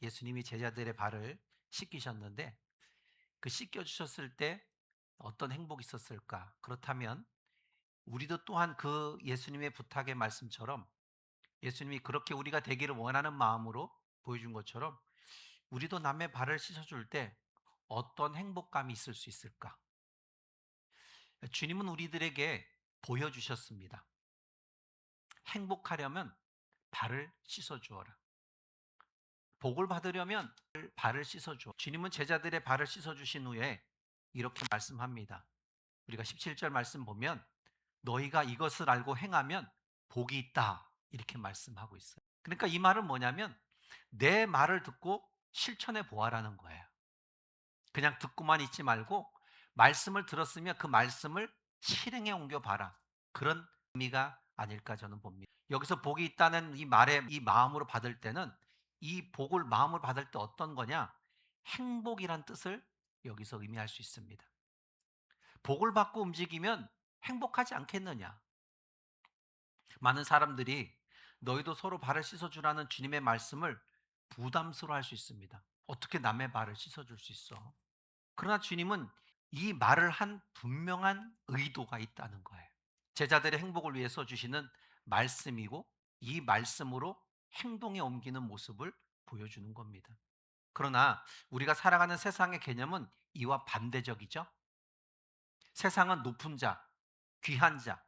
예수님이 제자들의 발을 씻기셨는데 그 씻겨주셨을 때 어떤 행복이 있었을까? 그렇다면 우리도 또한 그 예수님의 부탁의 말씀처럼 예수님이 그렇게 우리가 되기를 원하는 마음으로 보여준 것처럼 우리도 남의 발을 씻어줄 때 어떤 행복감이 있을 수 있을까? 주님은 우리들에게 보여주셨습니다. 행복하려면 발을 씻어주어라. 복을 받으려면 발을 씻어줘. 주님은 제자들의 발을 씻어주신 후에 이렇게 말씀합니다. 우리가 17절 말씀 보면 너희가 이것을 알고 행하면 복이 있다. 이렇게 말씀하고 있어요. 그러니까 이 말은 뭐냐면 내 말을 듣고 실천해 보아라는 거예요. 그냥 듣고만 있지 말고 말씀을 들었으면 그 말씀을 실행에 옮겨 봐라. 그런 의미가 아닐까 저는 봅니다. 여기서 복이 있다는 이 말에 이 마음으로 받을 때는 이 복을 마음으로 받을 때 어떤 거냐? 행복이란 뜻을 여기서 의미할 수 있습니다. 복을 받고 움직이면 행복하지 않겠느냐? 많은 사람들이 너희도 서로 발을 씻어주라는 주님의 말씀을 부담스러워 할 수 있습니다. 어떻게 남의 발을 씻어줄 수 있어? 그러나 주님은 이 말을 한 분명한 의도가 있다는 거예요. 제자들의 행복을 위해서 주시는 말씀이고 이 말씀으로 행동에 옮기는 모습을 보여주는 겁니다. 그러나 우리가 살아가는 세상의 개념은 이와 반대적이죠. 세상은 높은 자, 귀한 자,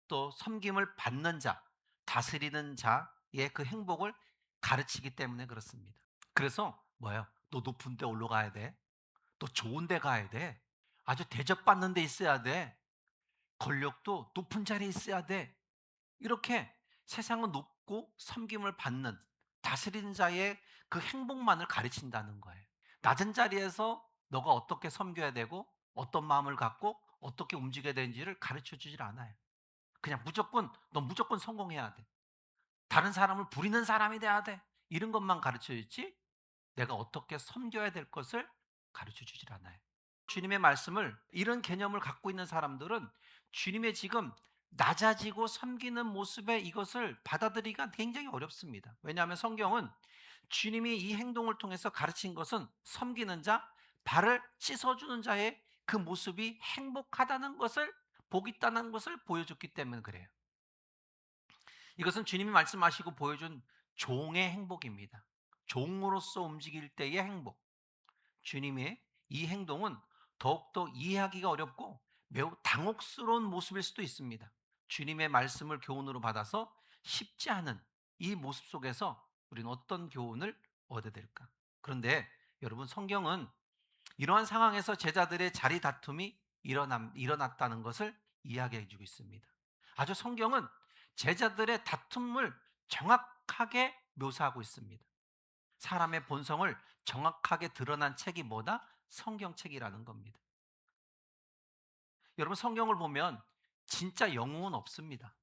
또 섬김을 받는 자, 다스리는 자의 그 행복을 가르치기 때문에 그렇습니다. 그래서 뭐예요? 너 높은 데 올라가야 돼. 너 좋은 데 가야 돼. 아주 대접받는 데 있어야 돼. 권력도 높은 자리에 있어야 돼. 이렇게 세상은 높고 섬김을 받는 다스리는 자의 그 행복만을 가르친다는 거예요. 낮은 자리에서 너가 어떻게 섬겨야 되고 어떤 마음을 갖고 어떻게 움직여야 되는지를 가르쳐 주질 않아요. 그냥 무조건 너 무조건 성공해야 돼. 다른 사람을 부리는 사람이 돼야 돼. 이런 것만 가르쳐 주지 내가 어떻게 섬겨야 될 것을 가르쳐 주질 않아요. 주님의 말씀을 이런 개념을 갖고 있는 사람들은 주님의 지금 낮아지고 섬기는 모습에 이것을 받아들이기가 굉장히 어렵습니다. 왜냐하면 성경은 주님이 이 행동을 통해서 가르친 것은 섬기는 자, 발을 씻어주는 자의 그 모습이 행복하다는 것을, 복 있다는 것을 보여줬기 때문에 그래요. 이것은 주님이 말씀하시고 보여준 종의 행복입니다. 종으로서 움직일 때의 행복. 주님의 이 행동은 더욱더 이해하기가 어렵고 매우 당혹스러운 모습일 수도 있습니다. 주님의 말씀을 교훈으로 받아서 쉽지 않은 이 모습 속에서 우리는 어떤 교훈을 얻어야 될까? 그런데 여러분 성경은 이러한 상황에서 제자들의 자리 다툼이 일어났다는 것을 이야기해 주고 있습니다. 아주 성경은 제자들의 다툼을 정확하게 묘사하고 있습니다. 사람의 본성을 정확하게 드러난 책이 뭐다? 성경책이라는 겁니다. 여러분 성경을 보면 진짜 영웅은 없습니다.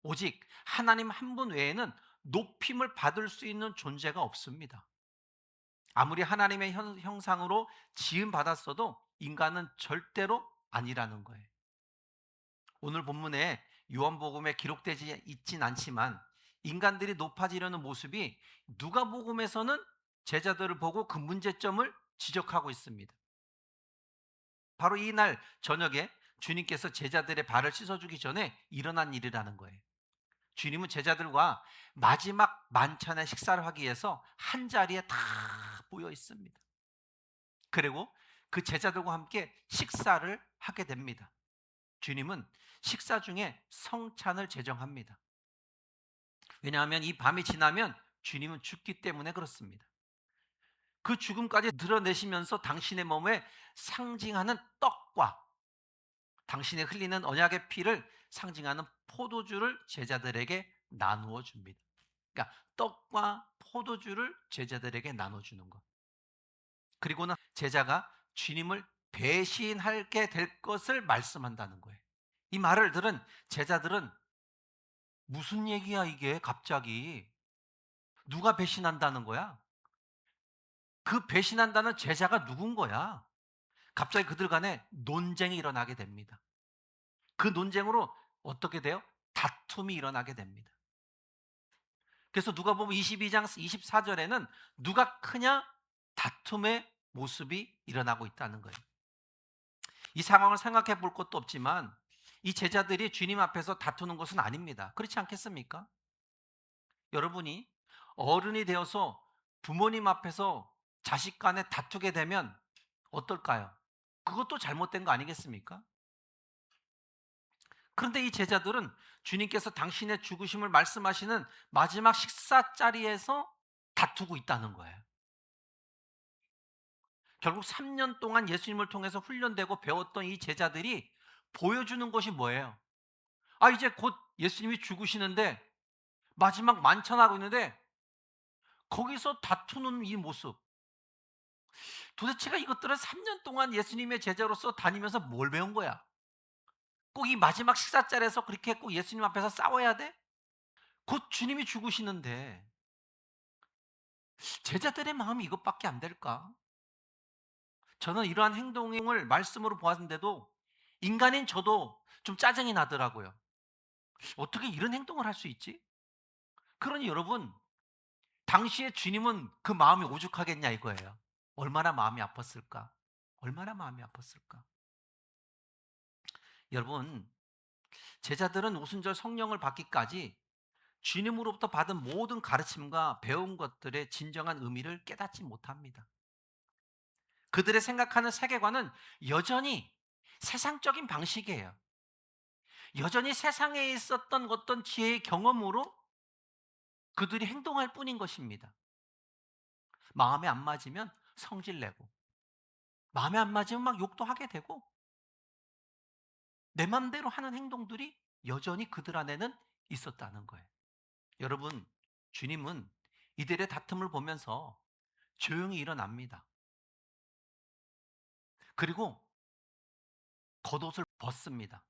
오직 하나님 한 분 외에는 높임을 받을 수 있는 존재가 없습니다. 아무리 하나님의 형상으로 지음 받았어도 인간은 절대로 아니라는 거예요. 오늘 본문에 요한복음에 기록되지 있진 않지만 인간들이 높아지려는 모습이 누가복음에서는 제자들을 보고 그 문제점을 지적하고 있습니다. 바로 이날 저녁에 주님께서 제자들의 발을 씻어주기 전에 일어난 일이라는 거예요. 주님은 제자들과 마지막 만찬의 식사를 하기 위해서 한 자리에 다 모여 있습니다. 그리고 그 제자들과 함께 식사를 하게 됩니다. 주님은 식사 중에 성찬을 제정합니다. 왜냐하면 이 밤이 지나면 주님은 죽기 때문에 그렇습니다. 그 죽음까지 드러내시면서 당신의 몸에 상징하는 떡과 당신의 흘리는 언약의 피를 상징하는 포도주를 제자들에게 나누어 줍니다. 그러니까 떡과 포도주를 제자들에게 나눠주는 것. 그리고는 제자가 주님을 배신하게 될 것을 말씀한다는 거예요. 이 말을 들은 제자들은 무슨 얘기야 이게 갑자기 누가 배신한다는 거야? 그 배신한다는 제자가 누군 거야? 갑자기 그들 간에 논쟁이 일어나게 됩니다. 그 논쟁으로 어떻게 돼요? 다툼이 일어나게 됩니다. 그래서 누가복음 22장 24절에는 누가 크냐 다툼의 모습이 일어나고 있다는 거예요. 이 상황을 생각해 볼 것도 없지만 이 제자들이 주님 앞에서 다투는 것은 아닙니다. 그렇지 않겠습니까? 여러분이 어른이 되어서 부모님 앞에서 자식 간에 다투게 되면 어떨까요? 그것도 잘못된 거 아니겠습니까? 그런데 이 제자들은 주님께서 당신의 죽으심을 말씀하시는 마지막 식사 자리에서 다투고 있다는 거예요. 결국 3년 동안 예수님을 통해서 훈련되고 배웠던 이 제자들이 보여주는 것이 뭐예요? 아, 이제 곧 예수님이 죽으시는데 마지막 만찬하고 있는데 거기서 다투는 이 모습. 도대체가 이것들은 3년 동안 예수님의 제자로서 다니면서 뭘 배운 거야? 꼭 이 마지막 식사 자리에서 그렇게 꼭 예수님 앞에서 싸워야 돼? 곧 주님이 죽으시는데 제자들의 마음이 이것밖에 안 될까? 저는 이러한 행동을 말씀으로 보았는데도 인간인 저도 좀 짜증이 나더라고요. 어떻게 이런 행동을 할 수 있지? 그러니 여러분, 당시에 주님은 그 마음이 오죽하겠냐 이거예요. 얼마나 마음이 아팠을까? 얼마나 마음이 아팠을까? 여러분, 제자들은 오순절 성령을 받기까지 주님으로부터 받은 모든 가르침과 배운 것들의 진정한 의미를 깨닫지 못합니다. 그들의 생각하는 세계관은 여전히 세상적인 방식이에요. 여전히 세상에 있었던 어떤 지혜의 경험으로 그들이 행동할 뿐인 것입니다. 마음에 안 맞으면 성질 내고, 마음에 안 맞으면 막 욕도 하게 되고, 내 맘대로 하는 행동들이 여전히 그들 안에는 있었다는 거예요. 여러분, 주님은 이들의 다툼을 보면서 조용히 일어납니다. 그리고 겉옷을 벗습니다.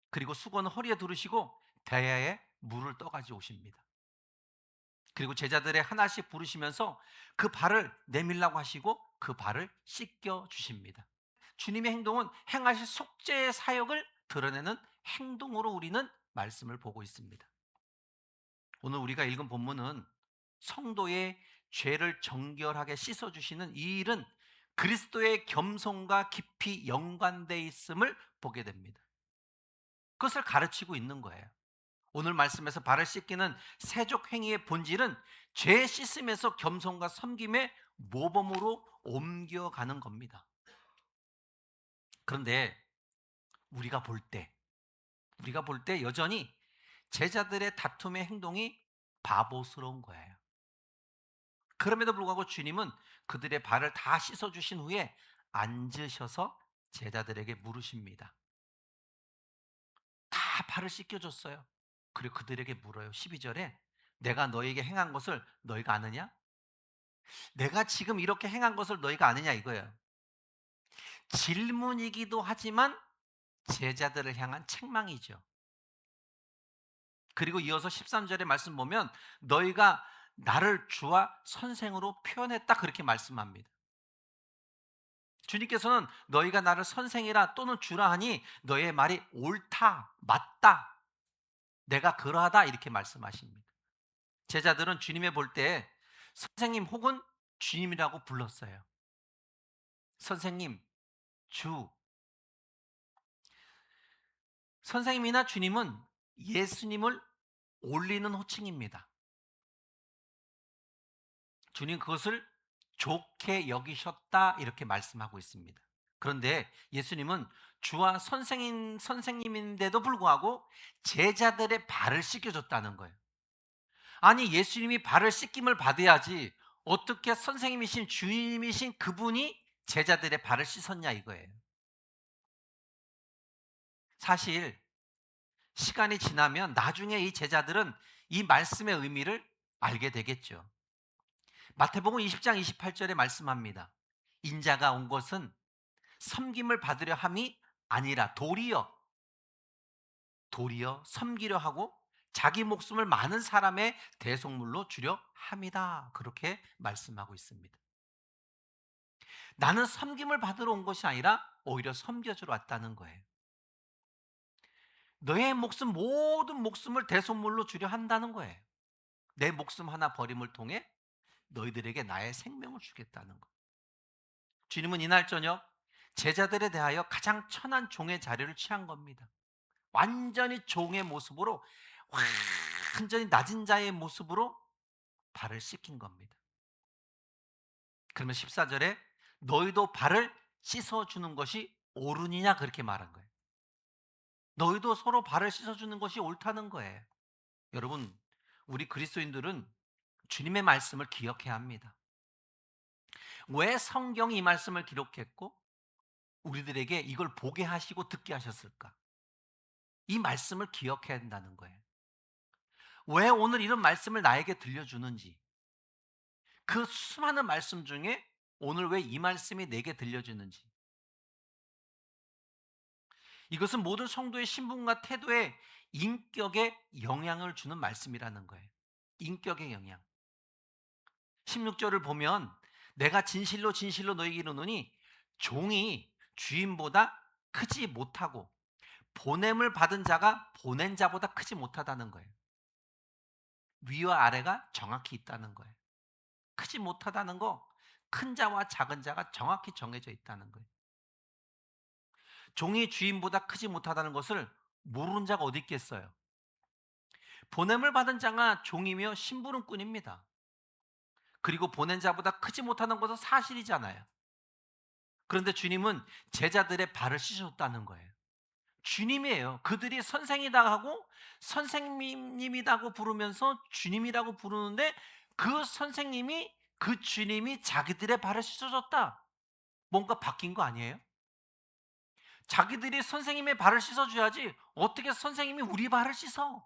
그리고 수건을 허리에 두르시고 대야에 물을 떠가지고 오십니다. 그리고 제자들의 하나씩 부르시면서 그 발을 내밀라고 하시고 그 발을 씻겨 주십니다. 주님의 행동은 행하실 속죄의 사역을 드러내는 행동으로 우리는 말씀을 보고 있습니다. 오늘 우리가 읽은 본문은 성도의 죄를 정결하게 씻어주시는 이 일은 그리스도의 겸손과 깊이 연관되어 있음을 보게 됩니다. 그것을 가르치고 있는 거예요. 오늘 말씀에서 발을 씻기는 세족 행위의 본질은 죄 씻음에서 겸손과 섬김의 모범으로 옮겨가는 겁니다. 그런데 우리가 볼 때 여전히 제자들의 다툼의 행동이 바보스러운 거예요. 그럼에도 불구하고 주님은 그들의 발을 다 씻어주신 후에 앉으셔서 제자들에게 물으십니다. 다 발을 씻겨줬어요. 그리고 그들에게 물어요. 12절에 내가 너에게 행한 것을 너희가 아느냐? 내가 지금 이렇게 행한 것을 너희가 아느냐 이거예요. 질문이기도 하지만 제자들을 향한 책망이죠. 그리고 이어서 13절의 말씀 보면 너희가 나를 주와 선생으로 표현했다 그렇게 말씀합니다. 주님께서는 너희가 나를 선생이라 또는 주라 하니 너희의 말이 옳다, 맞다, 내가 그러하다 이렇게 말씀하십니다. 제자들은 주님을 볼 때 선생님 혹은 주님이라고 불렀어요. 선생님, 주. 선생님이나 주님은 예수님을 올리는 호칭입니다. 주님 그것을 좋게 여기셨다 이렇게 말씀하고 있습니다. 그런데 예수님은 주와 선생님인데도 불구하고 제자들의 발을 씻겨줬다는 거예요. 아니 예수님이 발을 씻김을 받아야지 어떻게 선생님이신 주님이신 그분이 제자들의 발을 씻었냐 이거예요. 사실 시간이 지나면 나중에 이 제자들은 이 말씀의 의미를 알게 되겠죠. 마태복음 20장 28절에 말씀합니다. 인자가 온 것은 섬김을 받으려 함이 아니라 도리어 섬기려 하고 자기 목숨을 많은 사람의 대속물로 주려 함이다. 그렇게 말씀하고 있습니다. 나는 섬김을 받으러 온 것이 아니라 오히려 섬겨주러 왔다는 거예요. 너의 목숨 모든 목숨을 대속물로 주려 한다는 거예요. 내 목숨 하나 버림을 통해 너희들에게 나의 생명을 주겠다는 것. 주님은 이날 저녁 제자들에 대하여 가장 천한 종의 자리를 취한 겁니다. 완전히 종의 모습으로, 완전히 낮은 자의 모습으로 발을 씻긴 겁니다. 그러면 14절에 너희도 발을 씻어주는 것이 옳으니냐 그렇게 말한 거예요. 너희도 서로 발을 씻어주는 것이 옳다는 거예요. 여러분, 우리 그리스도인들은 주님의 말씀을 기억해야 합니다. 왜 성경이 이 말씀을 기록했고 우리들에게 이걸 보게 하시고 듣게 하셨을까? 이 말씀을 기억해야 한다는 거예요. 왜 오늘 이런 말씀을 나에게 들려주는지, 그 수많은 말씀 중에 오늘 왜 이 말씀이 내게 들려주는지, 이것은 모든 성도의 신분과 태도에 인격에 영향을 주는 말씀이라는 거예요. 인격의 영향. 16절을 보면 내가 진실로 진실로 너희에게 이르노니 종이 주인보다 크지 못하고 보냄을 받은 자가 보낸 자보다 크지 못하다는 거예요. 위와 아래가 정확히 있다는 거예요. 크지 못하다는 거, 큰 자와 작은 자가 정확히 정해져 있다는 거예요. 종이 주인보다 크지 못하다는 것을 모르는 자가 어디 있겠어요? 보냄을 받은 자가 종이며 심부름꾼입니다. 그리고 보낸 자보다 크지 못하는 것은 사실이잖아요. 그런데 주님은 제자들의 발을 씻으셨다는 거예요. 주님이에요. 그들이 선생이다 하고 선생님이라고 부르면서 주님이라고 부르는데 그 선생님이, 그 주님이 자기들의 발을 씻어줬다. 뭔가 바뀐 거 아니에요? 자기들이 선생님의 발을 씻어줘야지 어떻게 선생님이 우리 발을 씻어?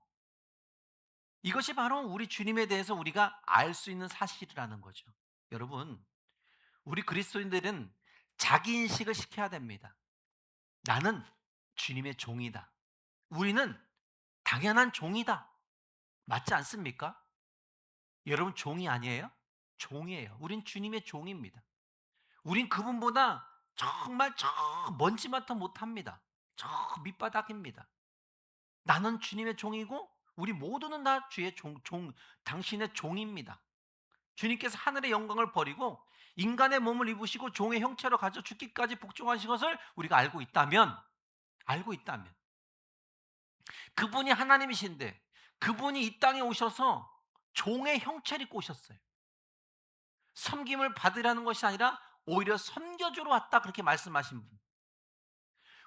이것이 바로 우리 주님에 대해서 우리가 알 수 있는 사실이라는 거죠. 여러분, 우리 그리스도인들은 자기 인식을 시켜야 됩니다. 나는 주님의 종이다. 우리는 당연한 종이다. 맞지 않습니까? 여러분 종이 아니에요? 종이에요. 우린 주님의 종입니다. 우린 그분보다 정말 저 먼지만도 못합니다. 저 밑바닥입니다. 나는 주님의 종이고 우리 모두는 다 주의 당신의 종입니다. 주님께서 하늘의 영광을 버리고 인간의 몸을 입으시고 종의 형체로 가져 죽기까지 복종하신 것을 우리가 알고 있다면 그분이 하나님이신데 그분이 이 땅에 오셔서 종의 형체를 입고 오셨어요. 섬김을 받으라는 것이 아니라 오히려 섬겨주러 왔다 그렇게 말씀하신 분.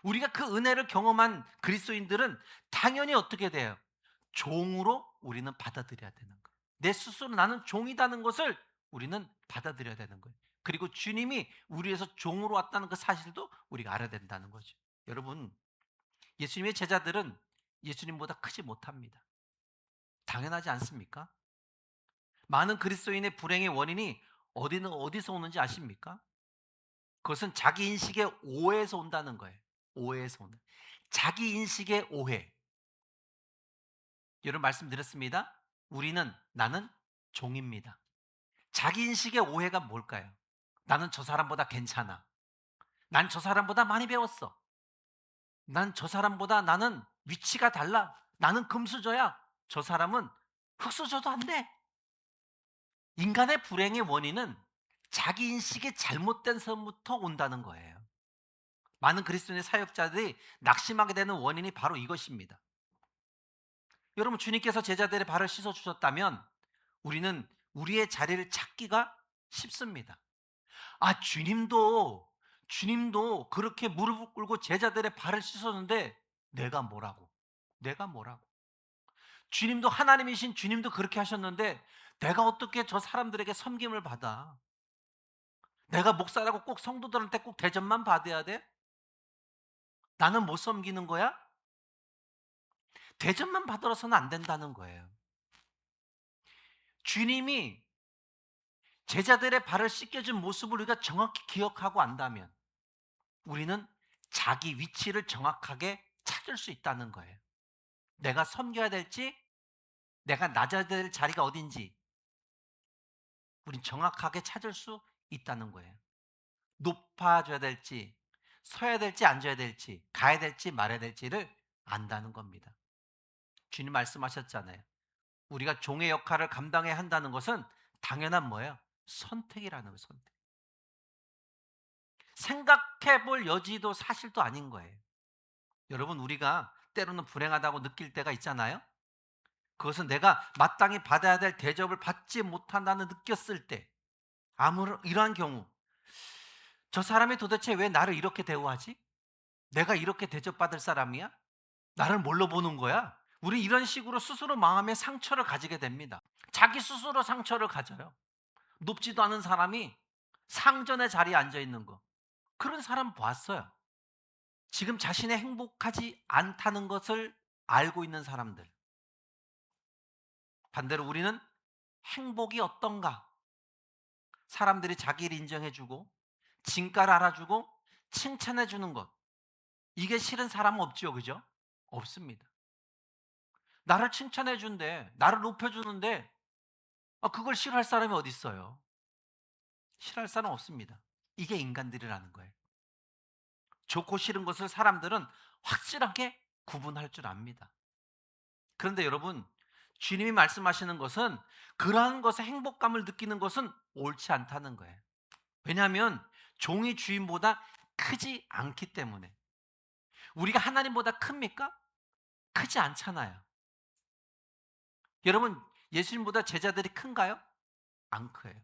우리가 그 은혜를 경험한 그리스도인들은 당연히 어떻게 돼요? 종으로 우리는 받아들여야 되는 거예요. 내 스스로 나는 종이라는 것을 우리는 받아들여야 되는 거예요. 그리고 주님이 우리에서 종으로 왔다는 그 사실도 우리가 알아야 된다는 거죠. 여러분, 예수님의 제자들은 예수님보다 크지 못합니다. 당연하지 않습니까? 많은 그리스도인의 불행의 원인이 어디서 오는지 아십니까? 그것은 자기 인식의 오해에서 온다는 거예요. 오해에서 오는. 자기 인식의 오해. 여러분 말씀드렸습니다. 나는 종입니다. 자기 인식의 오해가 뭘까요? 나는 저 사람보다 괜찮아. 난 저 사람보다 많이 배웠어. 난 저 사람보다 나는 위치가 달라. 나는 금수저야. 저 사람은 흙수저도 안 돼. 인간의 불행의 원인은 자기 인식이 잘못된 섬부터 온다는 거예요. 많은 그리스도인의 사역자들이 낙심하게 되는 원인이 바로 이것입니다. 여러분 주님께서 제자들의 발을 씻어주셨다면 우리는 우리의 자리를 찾기가 쉽습니다. 아 주님도 그렇게 무릎을 꿇고 제자들의 발을 씻었는데 내가 뭐라고 주님도 하나님이신 주님도 그렇게 하셨는데 내가 어떻게 저 사람들에게 섬김을 받아? 내가 목사라고 꼭 성도들한테 꼭 대접만 받아야 돼? 나는 못 섬기는 거야? 대접만 받아서는 안 된다는 거예요. 주님이 제자들의 발을 씻겨준 모습을 우리가 정확히 기억하고 안다면 우리는 자기 위치를 정확하게 찾을 수 있다는 거예요. 내가 섬겨야 될지, 내가 낮아야 될 자리가 어딘지 우린 정확하게 찾을 수 있다는 거예요. 높아져야 될지, 서야 될지 앉아야 될지, 가야 될지 말아야 될지를 안다는 겁니다. 주님 말씀하셨잖아요. 우리가 종의 역할을 감당해야 한다는 것은 당연한 뭐예요? 선택이라는 거예요. 선택. 생각해 볼 여지도 사실도 아닌 거예요. 여러분, 우리가 때로는 불행하다고 느낄 때가 있잖아요. 그것은 내가 마땅히 받아야 될 대접을 받지 못한다는 느꼈을 때, 아무런 이러한 경우, 저 사람이 도대체 왜 나를 이렇게 대우하지? 내가 이렇게 대접받을 사람이야? 나를 뭘로 보는 거야? 우리 이런 식으로 스스로 마음의 상처를 가지게 됩니다. 자기 스스로 상처를 가져요. 높지도 않은 사람이 상전의 자리에 앉아 있는 거. 그런 사람 봤어요. 지금 자신의 행복하지 않다는 것을 알고 있는 사람들. 반대로 우리는 행복이 어떤가? 사람들이 자기를 인정해주고 진가를 알아주고 칭찬해주는 것. 이게 싫은 사람은 없죠, 그죠? 없습니다. 나를 칭찬해준대, 나를 높여주는데 그걸 싫어할 사람이 어디 있어요? 싫어할 사람 없습니다. 이게 인간들이라는 거예요. 좋고 싫은 것을 사람들은 확실하게 구분할 줄 압니다. 그런데 여러분, 주님이 말씀하시는 것은 그러한 것에 행복감을 느끼는 것은 옳지 않다는 거예요. 왜냐하면 종이 주인보다 크지 않기 때문에. 우리가 하나님보다 큽니까? 크지 않잖아요. 여러분, 예수님보다 제자들이 큰가요? 안 커요.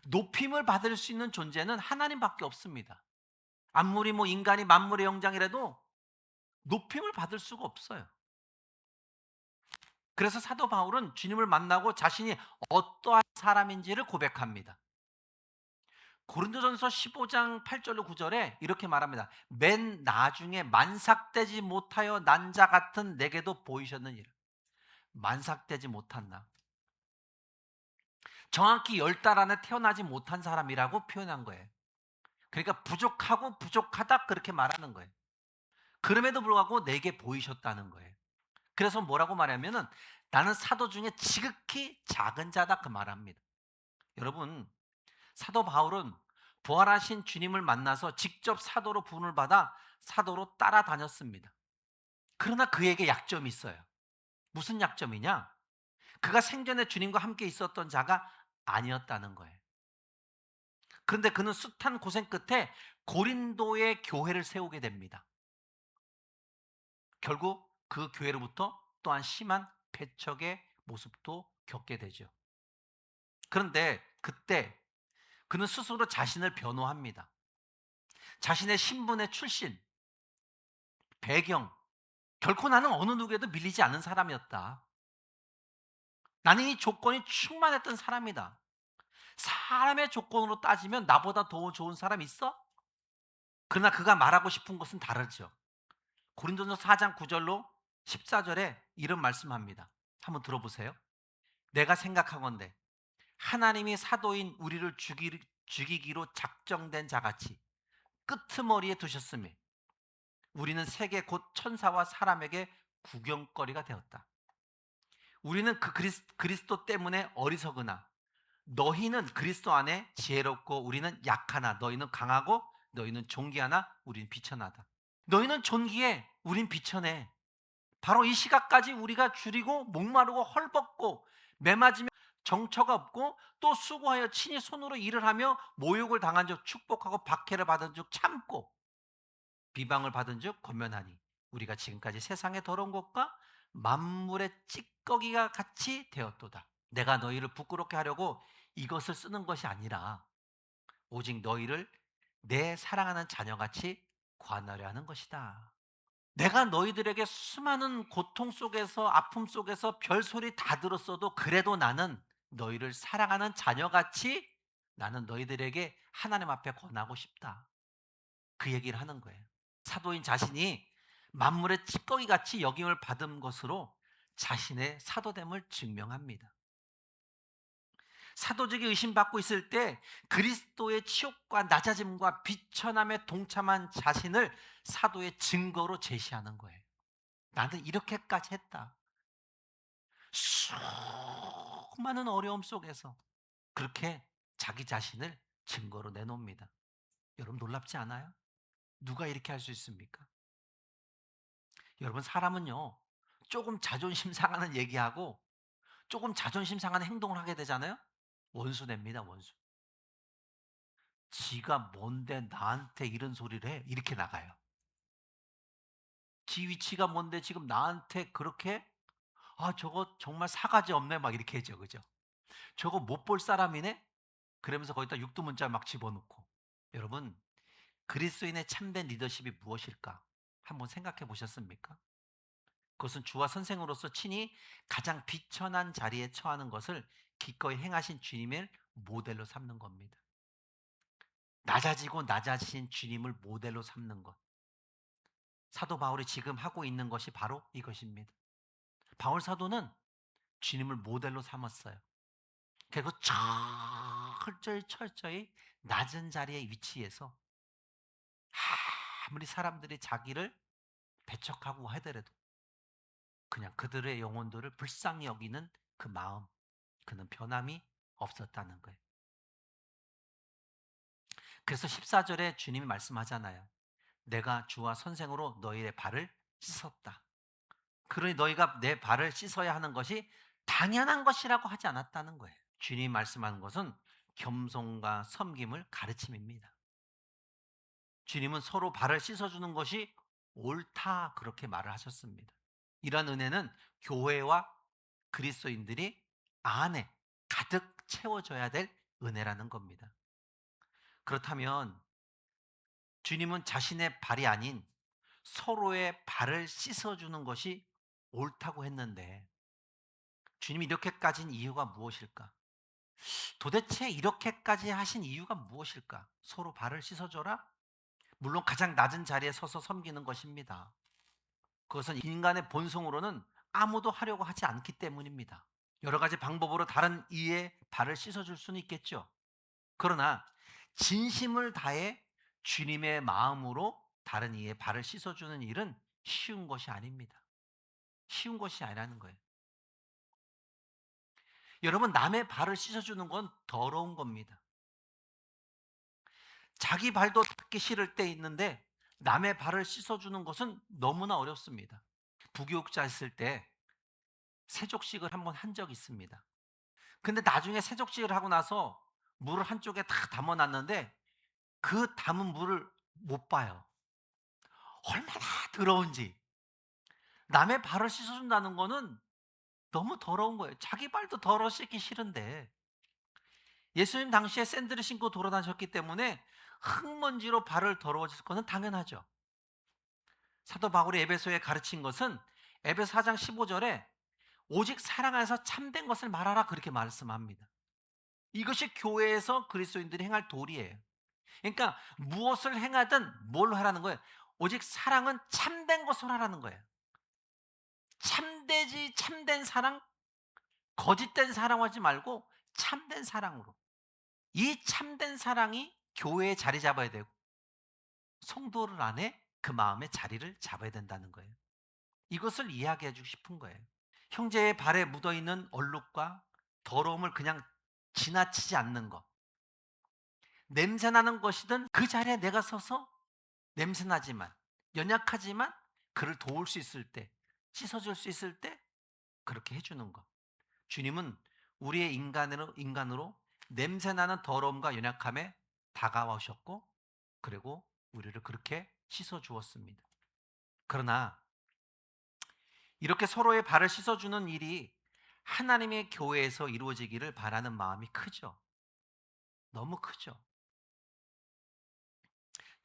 높임을 받을 수 있는 존재는 하나님밖에 없습니다. 아무리 인간이 만물의 영장이라도 높임을 받을 수가 없어요. 그래서 사도 바울은 주님을 만나고 자신이 어떠한 사람인지를 고백합니다. 고린도전서 15장 8절로 9절에 이렇게 말합니다. 맨 나중에 만삭되지 못하여 난 자 같은 내게도 보이셨느니라. 만삭되지 못한 나. 정확히 10달 안에 태어나지 못한 사람이라고 표현한 거예요. 그러니까 부족하고 부족하다 그렇게 말하는 거예요. 그럼에도 불구하고 내게 보이셨다는 거예요. 그래서 뭐라고 말하면은 나는 사도 중에 지극히 작은 자다 그 말합니다. 여러분, 사도 바울은 부활하신 주님을 만나서 직접 사도로 부름을 받아 사도로 따라다녔습니다. 그러나 그에게 약점이 있어요. 무슨 약점이냐? 그가 생전에 주님과 함께 있었던 자가 아니었다는 거예요. 그런데 그는 숱한 고생 끝에 고린도의 교회를 세우게 됩니다. 결국 그 교회로부터 또한 심한 배척의 모습도 겪게 되죠. 그런데 그때 그는 스스로 자신을 변호합니다. 자신의 신분의 출신, 배경, 결코 나는 어느 누구에도 밀리지 않는 사람이었다. 나는 이 조건이 충만했던 사람이다. 사람의 조건으로 따지면 나보다 더 좋은 사람 있어? 그러나 그가 말하고 싶은 것은 다르죠. 고린도전서 4장 9절로 14절에 이런 말씀합니다. 한번 들어보세요. 내가 생각하건대 하나님이 사도인 우리를 죽이기로 작정된 자같이 끄트머리에 두셨으며 우리는 세계 곧 천사와 사람에게 구경거리가 되었다. 우리는 그 그리스도 때문에 어리석으나 너희는 그리스도 안에 지혜롭고 우리는 약하나 너희는 강하고 너희는 존귀하나 우리는 비천하다. 너희는 존귀해 우린 비천해. 바로 이 시각까지 우리가 줄이고 목마르고 헐벗고 매맞으며 정처가 없고 또 수고하여 친히 손으로 일을 하며 모욕을 당한 즉 축복하고 박해를 받은 즉 참고 비방을 받은 즉 권면하니 우리가 지금까지 세상의 더러운 것과 만물의 찌꺼기가 같이 되었도다. 내가 너희를 부끄럽게 하려고 이것을 쓰는 것이 아니라 오직 너희를 내 사랑하는 자녀같이 관하려 하는 것이다. 내가 너희들에게 수많은 고통 속에서 아픔 속에서 별소리 다 들었어도 그래도 나는 너희를 사랑하는 자녀같이 나는 너희들에게 하나님 앞에 권하고 싶다. 그 얘기를 하는 거예요. 사도인 자신이 만물의 찌꺼기같이 여김을 받은 것으로 자신의 사도됨을 증명합니다. 사도직이 의심받고 있을 때 그리스도의 치욕과 낮아짐과 비천함에 동참한 자신을 사도의 증거로 제시하는 거예요. 나는 이렇게까지 했다. 수많은 어려움 속에서 그렇게 자기 자신을 증거로 내놓습니다. 여러분 놀랍지 않아요? 누가 이렇게 할 수 있습니까? 여러분 사람은요 조금 자존심 상하는 얘기하고 조금 자존심 상하는 행동을 하게 되잖아요. 원수 됩니다, 원수. 지가 뭔데 나한테 이런 소리를 해? 이렇게 나가요. 지 위치가 뭔데 지금 나한테 그렇게 아 저거 정말 사가지 없네 막 이렇게 하죠. 그죠? 저거 못 볼 사람이네? 그러면서 거기다 육두문자 막 집어넣고. 여러분, 그리스도인의 참된 리더십이 무엇일까? 한번 생각해 보셨습니까? 그것은 주와 선생으로서 친히 가장 비천한 자리에 처하는 것을 기꺼이 행하신 주님을 모델로 삼는 겁니다. 낮아지고 낮아지신 주님을 모델로 삼는 것. 사도 바울이 지금 하고 있는 것이 바로 이것입니다. 바울 사도는 주님을 모델로 삼았어요. 그리고 철저히 낮은 자리에 위치해서 아무리 사람들이 자기를 배척하고 하더라도 그냥 그들의 영혼들을 불쌍히 여기는 그 마음, 그는 변함이 없었다는 거예요. 그래서 14절에 주님이 말씀하잖아요. 내가 주와 선생으로 너희의 발을 씻었다. 그러니 너희가 내 발을 씻어야 하는 것이 당연한 것이라고 하지 않았다는 거예요. 주님이 말씀하는 것은 겸손과 섬김을 가르침입니다. 주님은 서로 발을 씻어주는 것이 옳다 그렇게 말을 하셨습니다. 이런 은혜는 교회와 그리스도인들이 안에 가득 채워져야 될 은혜라는 겁니다. 그렇다면 주님은 자신의 발이 아닌 서로의 발을 씻어주는 것이 옳다고 했는데 주님이 이렇게까지인 이유가 무엇일까? 도대체 이렇게까지 하신 이유가 무엇일까? 서로 발을 씻어줘라? 물론 가장 낮은 자리에 서서 섬기는 것입니다. 그것은 인간의 본성으로는 아무도 하려고 하지 않기 때문입니다. 여러 가지 방법으로 다른 이의 발을 씻어줄 수는 있겠죠. 그러나 진심을 다해 주님의 마음으로 다른 이의 발을 씻어주는 일은 쉬운 것이 아닙니다. 쉬운 것이 아니라는 거예요. 여러분, 남의 발을 씻어주는 건 더러운 겁니다. 자기 발도 닦기 싫을 때 있는데 남의 발을 씻어주는 것은 너무나 어렵습니다. 부교육자 했을 때 세족식을 한번 한 적이 있습니다. 근데 나중에 세족식을 하고 나서 물을 한쪽에 다 담아놨는데 그 담은 물을 못 봐요. 얼마나 더러운지. 남의 발을 씻어준다는 거는 너무 더러운 거예요. 자기 발도 더러워 씻기 싫은데. 예수님 당시에 샌들을 신고 돌아다니셨기 때문에 흙먼지로 발을 더러워질 것은 당연하죠. 사도 바울이 에베소에 가르친 것은 에베소 4장 15절에 오직 사랑 안에서 참된 것을 말하라 그렇게 말씀합니다. 이것이 교회에서 그리스도인들이 행할 도리예요. 그러니까 무엇을 행하든 뭘 하라는 거예요. 오직 사랑은 참된 것을 하라는 거예요. 참된 사랑, 거짓된 사랑하지 말고 참된 사랑으로. 이 참된 사랑이 교회에 자리 잡아야 되고 성도를 안에 그 마음의 자리를 잡아야 된다는 거예요. 이것을 이야기해 주고 싶은 거예요. 형제의 발에 묻어있는 얼룩과 더러움을 그냥 지나치지 않는 것. 냄새나는 것이든 그 자리에 내가 서서 냄새나지만 연약하지만 그를 도울 수 있을 때 씻어줄 수 있을 때 그렇게 해주는 것. 주님은 우리의 인간으로 냄새나는 더러움과 연약함에 다가오셨고 그리고 우리를 그렇게 씻어주었습니다. 그러나 이렇게 서로의 발을 씻어주는 일이 하나님의 교회에서 이루어지기를 바라는 마음이 크죠. 너무 크죠.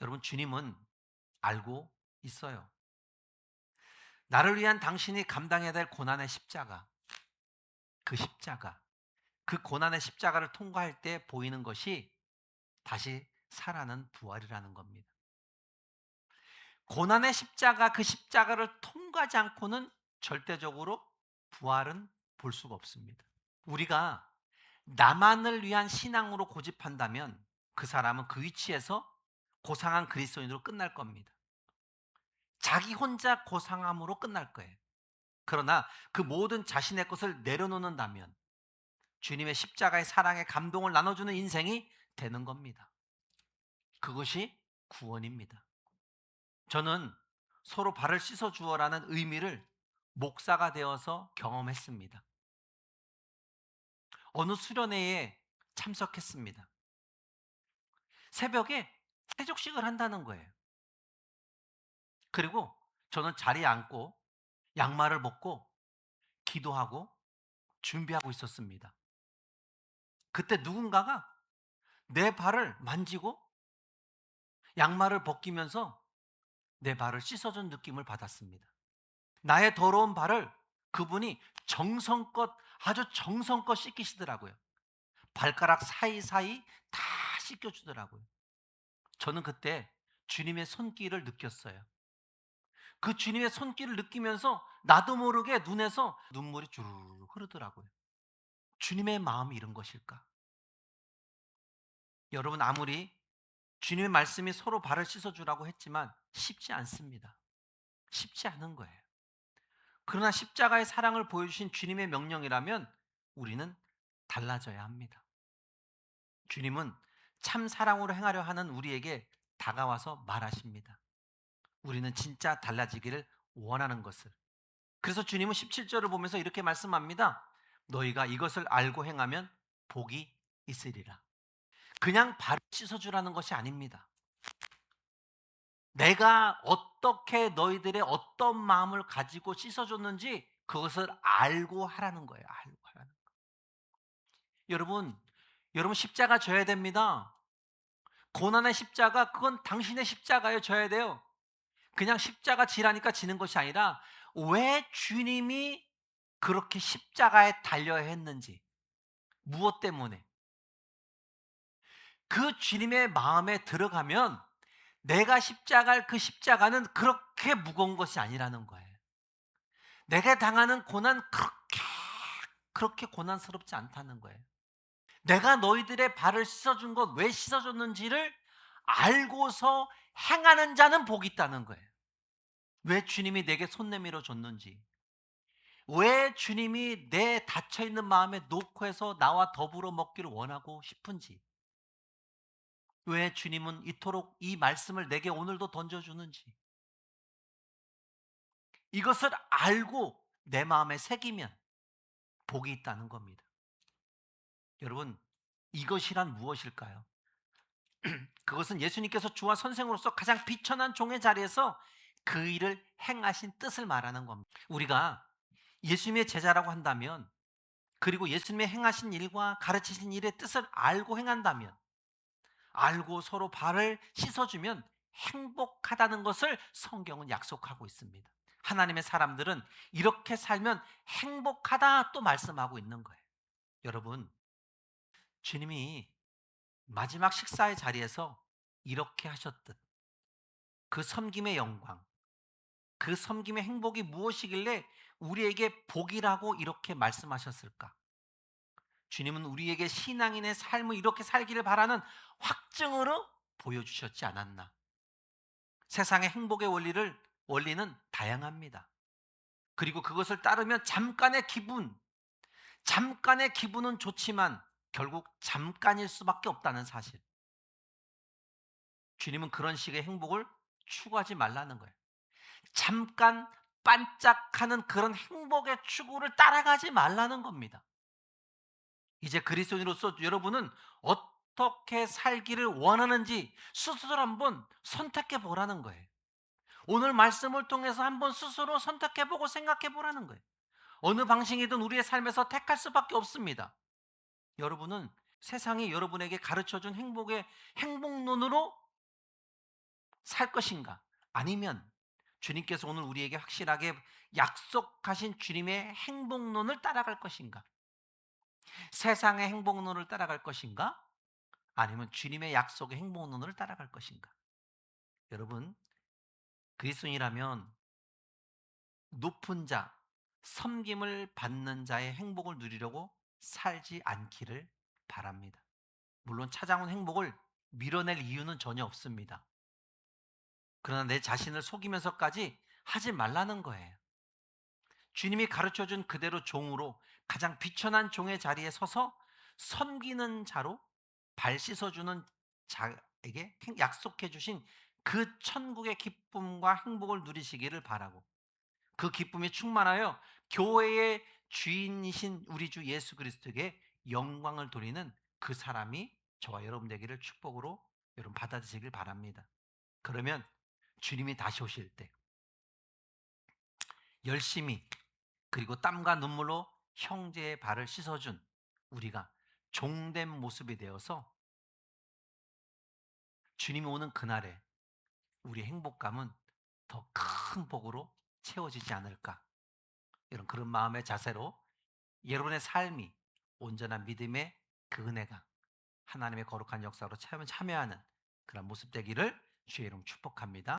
여러분, 주님은 알고 있어요. 나를 위한 당신이 감당해야 될 고난의 십자가, 그 십자가, 그 고난의 십자가를 통과할 때 보이는 것이 다시 살아나는 부활이라는 겁니다. 고난의 십자가, 그 십자가를 통과하지 않고는 절대적으로 부활은 볼 수가 없습니다. 우리가 나만을 위한 신앙으로 고집한다면 그 사람은 그 위치에서 고상한 그리스도인으로 끝날 겁니다. 자기 혼자 고상함으로 끝날 거예요. 그러나 그 모든 자신의 것을 내려놓는다면 주님의 십자가의 사랑의 감동을 나눠주는 인생이 되는 겁니다. 그것이 구원입니다. 저는 서로 발을 씻어 주어라는 의미를 목사가 되어서 경험했습니다. 어느 수련회에 참석했습니다. 새벽에 세족식을 한다는 거예요. 그리고 저는 자리에 앉고 양말을 벗고 기도하고 준비하고 있었습니다. 그때 누군가가 내 발을 만지고 양말을 벗기면서 내 발을 씻어준 느낌을 받았습니다. 나의 더러운 발을 그분이 정성껏, 아주 정성껏 씻기시더라고요. 발가락 사이사이 다 씻겨주더라고요. 저는 그때 주님의 손길을 느꼈어요. 그 주님의 손길을 느끼면서 나도 모르게 눈에서 눈물이 주르르 흐르더라고요. 주님의 마음이 이런 것일까? 여러분, 아무리 주님의 말씀이 서로 발을 씻어주라고 했지만 쉽지 않습니다. 쉽지 않은 거예요. 그러나 십자가의 사랑을 보여주신 주님의 명령이라면 우리는 달라져야 합니다. 주님은 참 사랑으로 행하려 하는 우리에게 다가와서 말하십니다. 우리는 진짜 달라지기를 원하는 것을. 그래서 주님은 17절을 보면서 이렇게 말씀합니다. 너희가 이것을 알고 행하면 복이 있으리라. 그냥 발을 씻어주라는 것이 아닙니다. 내가 어떻게 너희들의 어떤 마음을 가지고 씻어줬는지 그것을 알고 하라는 거예요. 알고 하라는 거예요. 여러분 십자가 져야 됩니다. 고난의 십자가, 그건 당신의 십자가에 져야 돼요. 그냥 십자가 지라니까 지는 것이 아니라 왜 주님이 그렇게 십자가에 달려야 했는지, 무엇 때문에, 그 주님의 마음에 들어가면 내가 십자가를, 그 십자가는 그렇게 무거운 것이 아니라는 거예요. 내가 당하는 고난 그렇게 고난스럽지 않다는 거예요. 내가 너희들의 발을 씻어준 것, 왜 씻어줬는지를 알고서 행하는 자는 복이 있다는 거예요. 왜 주님이 내게 손 내밀어 줬는지, 왜 주님이 내 닫혀있는 마음에 놓고 해서 나와 더불어 먹기를 원하고 싶은지, 왜 주님은 이토록 이 말씀을 내게 오늘도 던져주는지, 이것을 알고 내 마음에 새기면 복이 있다는 겁니다. 여러분, 이것이란 무엇일까요? 그것은 예수님께서 주와 선생으로서 가장 비천한 종의 자리에서 그 일을 행하신 뜻을 말하는 겁니다. 우리가 예수님의 제자라고 한다면, 그리고 예수님의 행하신 일과 가르치신 일의 뜻을 알고 행한다면, 알고 서로 발을 씻어주면 행복하다는 것을 성경은 약속하고 있습니다. 하나님의 사람들은 이렇게 살면 행복하다 또 말씀하고 있는 거예요. 여러분, 주님이 마지막 식사의 자리에서 이렇게 하셨듯 그 섬김의 영광, 그 섬김의 행복이 무엇이길래 우리에게 복이라고 이렇게 말씀하셨을까? 주님은 우리에게 신앙인의 삶을 이렇게 살기를 바라는 확증으로 보여주셨지 않았나? 세상의 행복의 원리는 다양합니다. 그리고 그것을 따르면 잠깐의 기분은 좋지만 결국 잠깐일 수밖에 없다는 사실. 주님은 그런 식의 행복을 추구하지 말라는 거예요. 잠깐 반짝하는 그런 행복의 추구를 따라가지 말라는 겁니다. 이제 그리스도인으로서 여러분은 어떻게 살기를 원하는지 스스로 한번 선택해 보라는 거예요. 오늘 말씀을 통해서 한번 스스로 선택해 보고 생각해 보라는 거예요. 어느 방식이든 우리의 삶에서 택할 수밖에 없습니다. 여러분은 세상이 여러분에게 가르쳐준 행복론으로 살 것인가? 아니면 주님께서 오늘 우리에게 확실하게 약속하신 주님의 행복론을 따라갈 것인가? 세상의 행복론을 따라갈 것인가? 아니면 주님의 약속의 행복론을 따라갈 것인가? 여러분, 그리스도인이라면 높은 자, 섬김을 받는 자의 행복을 누리려고 살지 않기를 바랍니다. 물론 찾아온 행복을 밀어낼 이유는 전혀 없습니다. 그러나 내 자신을 속이면서까지 하지 말라는 거예요. 주님이 가르쳐준 그대로 종으로, 가장 비천한 종의 자리에 서서 섬기는 자로, 발 씻어주는 자에게 약속해 주신 그 천국의 기쁨과 행복을 누리시기를 바라고, 그 기쁨이 충만하여 교회의 주인이신 우리 주 예수 그리스도에게 영광을 돌리는 그 사람이 저와 여러분 되기를 축복으로 여러분 받아들이시길 바랍니다. 그러면 주님이 다시 오실 때 열심히 그리고 땀과 눈물로 형제의 발을 씻어준 우리가 종된 모습이 되어서 주님이 오는 그날에 우리의 행복감은 더 큰 복으로 채워지지 않을까. 이런 그런 마음의 자세로 여러분의 삶이 온전한 믿음의 그 은혜가 하나님의 거룩한 역사로 참여하는 그런 모습 되기를 주의 이름 축복합니다.